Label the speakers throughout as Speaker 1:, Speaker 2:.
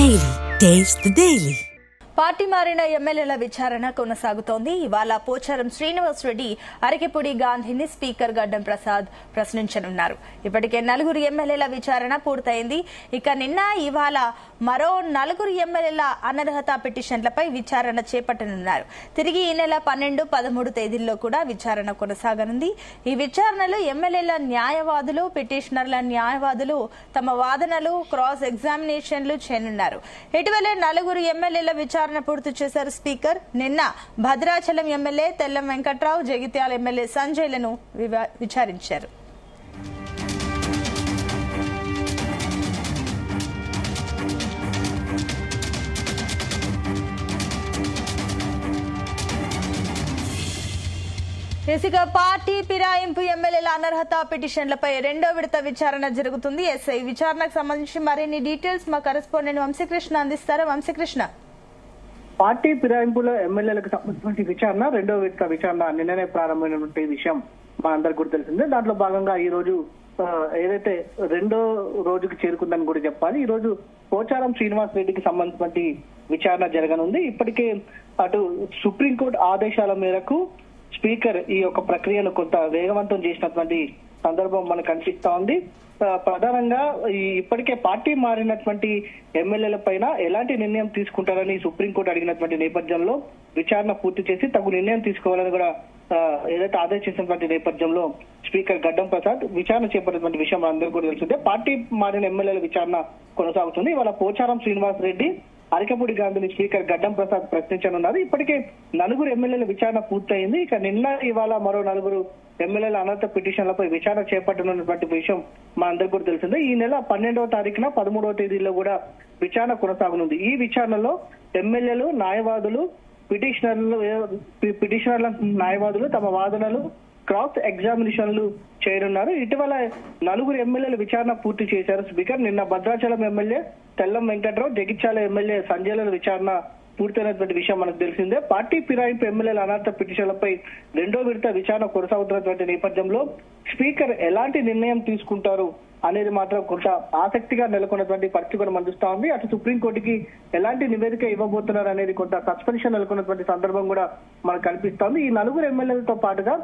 Speaker 1: Daily. Taste the Daily.
Speaker 2: Party మారిన ఎమ్మెల్యేల విచారణ కొనసాగుతోంది. ఇవాళ పోచారం శ్రీనివాస్ రెడ్డి, అరకెపూడి గాంధీని స్పీకర్ గడ్డం ప్రసాద్ ప్రశ్నించనున్నారు. ఇప్పటికే 4 ఎమ్మెల్యేల విచారణ పూర్తయింది. ఇక నిన్న ఇవాళ మరో 4 ఎమ్మెల్యేల అనర్హత పిటిషన్లపై విచారణ చేపట్టనున్నారు. తిరిగి ఈ నెల 12, 13 తేదీల్లో కూడా విచారణ కొనసాగనుంది. ఈ విచారణలో ఎమ్మెల్యేల న్యాయవాదులు, పిటిషనర్ల న్యాయవాదులు తమ వాదనలు, క్రాస్ ఎగ్జామినేషన్లు చేయనున్నారు. ఇటీవలే 4 ఎమ్మెల్యేల విచారణ పూర్తి చేశారు స్పీకర్. నిన్న భద్రాచలం ఎమ్మెల్యే తెల్లం వెంకట్రావు, జగిత్యాల ఎమ్మెల్యే సంజయ్లను విచారించారు. ఇక పార్టీ ఫిరాయింపు ఎమ్మెల్యేల అనర్హత పిటిషన్లపై 2వ విడత విచారణ జరుగుతుంది. ఎస్ఐ విచారణకు సంబంధించి మరిన్ని డీటెయిల్స్ మా కరెస్పాండెంట్ వంశీకృష్ణ అందిస్తారు. వంశీకృష్ణ,
Speaker 3: పార్టీ ఫిరాయింపుల ఎమ్మెల్యేలకు సంబంధించిన విచారణ 2వ విడత విచారణ నిన్ననే ప్రారంభమైనటువంటి విషయం మనందరికీ కూడా తెలిసిందే. దాంట్లో భాగంగా ఈ రోజు ఏదైతే 2వ రోజుకి చేరుకుందని కూడా చెప్పాలి. ఈ రోజు పోచారం శ్రీనివాస్ రెడ్డికి సంబంధించిన విచారణ జరగనుంది. ఇప్పటికే అటు సుప్రీంకోర్టు ఆదేశాల మేరకు స్పీకర్ ఈ యొక్క ప్రక్రియను కొంత వేగవంతం చేసినటువంటి సందర్భం మనకు కనిపిస్తా ఉంది. ప్రధానంగా ఇప్పటికే పార్టీ మారినటువంటి ఎమ్మెల్యేల పైన ఎలాంటి నిర్ణయం తీసుకుంటారని సుప్రీంకోర్టు అడిగినటువంటి నేపథ్యంలో విచారణ పూర్తి చేసి తగు నిర్ణయం తీసుకోవాలని కూడా ఏదైతే ఆదేశించినటువంటి నేపథ్యంలో స్పీకర్ గడ్డం ప్రసాద్ విచారణ చేపట్టినటువంటి విషయం అందరికీ కూడా తెలిసిందే. పార్టీ మారిన ఎమ్మెల్యేల విచారణ కొనసాగుతుంది. ఇవాళ పోచారం శ్రీనివాస్ రెడ్డి, అరకెపూడి గాంధీని స్పీకర్ గడ్డం ప్రసాద్ ప్రశ్నించనున్నారు. ఇప్పటికే 4 ఎమ్మెల్యేల విచారణ పూర్తయింది. ఇక నిన్న ఇవాళ మరో 4 ఎమ్మెల్యేల అనర్హత పిటిషన్లపై విచారణ చేపట్టనున్నటువంటి విషయం మా అందరికీ కూడా తెలిసిందే. ఈ నెల 12వ తారీఖున 13వ తేదీలో కూడా విచారణ కొనసాగనుంది. ఈ విచారణలో ఎమ్మెల్యేలు, న్యాయవాదులు, పిటిషనర్ల న్యాయవాదులు తమ వాదనలు, క్రాస్ ఎగ్జామినేషన్లు చేయనున్నారు. ఇటీవల 4 ఎమ్మెల్యేల విచారణ పూర్తి చేశారు స్పీకర్. నిన్న భద్రాచలం ఎమ్మెల్యే తెల్లం వెంకట్రావు, జగిత్యాల ఎమ్మెల్యే సంజయ్ల విచారణ పూర్తయినటువంటి విషయం మనకు తెలిసిందే. పార్టీ ఫిరాయింపు ఎమ్మెల్యేల అనర్హత పిటిషన్లపై 2వ విడత విచారణ కొనసాగుతున్నటువంటి నేపథ్యంలో స్పీకర్ ఎలాంటి నిర్ణయం తీసుకుంటారు అనేది మాత్రం కొంత ఆసక్తిగా నెలకొన్నటువంటి పరిస్థితి కూడా మనపిస్తా ఉంది. అటు సుప్రీంకోర్టుకి ఎలాంటి నివేదిక ఇవ్వబోతున్నారు అనేది కొంత సస్పెన్షన్ నెలకొన్నటువంటి సందర్భం కూడా మనకు కనిపిస్తోంది. ఈ 4 ఎమ్మెల్యేలతో పాటుగా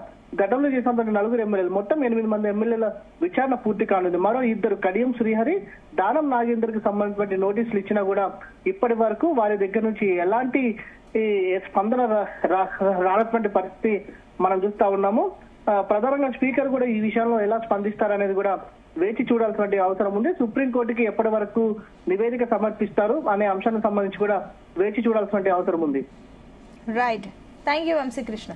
Speaker 3: గతంలో చేసినటువంటి 4 ఎమ్మెల్యేలు మొత్తం 8 మంది ఎమ్మెల్యేల విచారణ పూర్తి కానుంది. మరో 2 కడియం శ్రీహరి, దానం నాగేందర్ కి సంబంధించిన నోటీసులు ఇచ్చినా కూడా ఇప్పటి వరకు వారి దగ్గర నుంచి ఎలాంటి స్పందన రానటువంటి పరిస్థితి మనం చూస్తా ఉన్నాము. ప్రధానంగా స్పీకర్ కూడా ఈ విషయంలో ఎలా స్పందిస్తారనేది కూడా వేచి చూడాల్సిన అవసరం ఉంది. సుప్రీంకోర్టుకి ఎప్పటి వరకు నివేదిక సమర్పిస్తారు అనే అంశానికి సంబంధించి కూడా వేచి చూడాల్సిన అవసరం ఉంది.
Speaker 2: Right, thank you Vamshikrishna.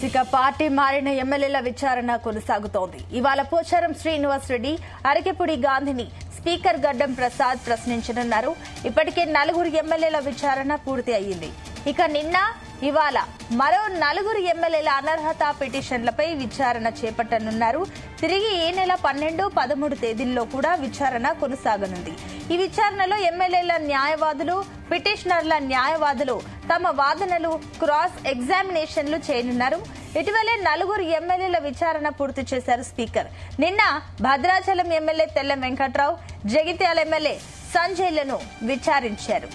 Speaker 2: ఇక పార్టీ మారిన ఎమ్మెల్యేల విచారణ కొనసాగుతోంది. ఇవాళ పోచారం శ్రీనివాస్ రెడ్డి, అరకెపూడి గాంధీని స్పీకర్ గడ్డం ప్రసాద్ ప్రశ్నించనున్నారు. ఇప్పటికే 4 ఎమ్మెల్యేల విచారణ పూర్తి అయ్యింది. ఇక నిన్న ఇవాళ మరో 4 ఎమ్మెల్యేల అనర్హత పిటిషన్లపై విచారణ చేపట్టనున్నారు. తిరిగి ఈ నెల 12, 13 తేదీల్లో కూడా విచారణ కొనసాగనుంది. ఈ విచారణలో ఎమ్మెల్యేల న్యాయవాదులు, పిటిషనర్ల న్యాయవాదులు తమ వాదనలు, క్రాస్ ఎగ్జామినేషన్లు చేయనున్నారు. ఇటీవలే 4 ఎమ్మెల్యేల విచారణ పూర్తి చేశారు స్పీకర్. నిన్న భద్రాచలం ఎమ్మెల్యే తెల్లం వెంకట్రావు, జగిత్యాల ఎమ్మెల్యే సంజయ్లను విచారించారు.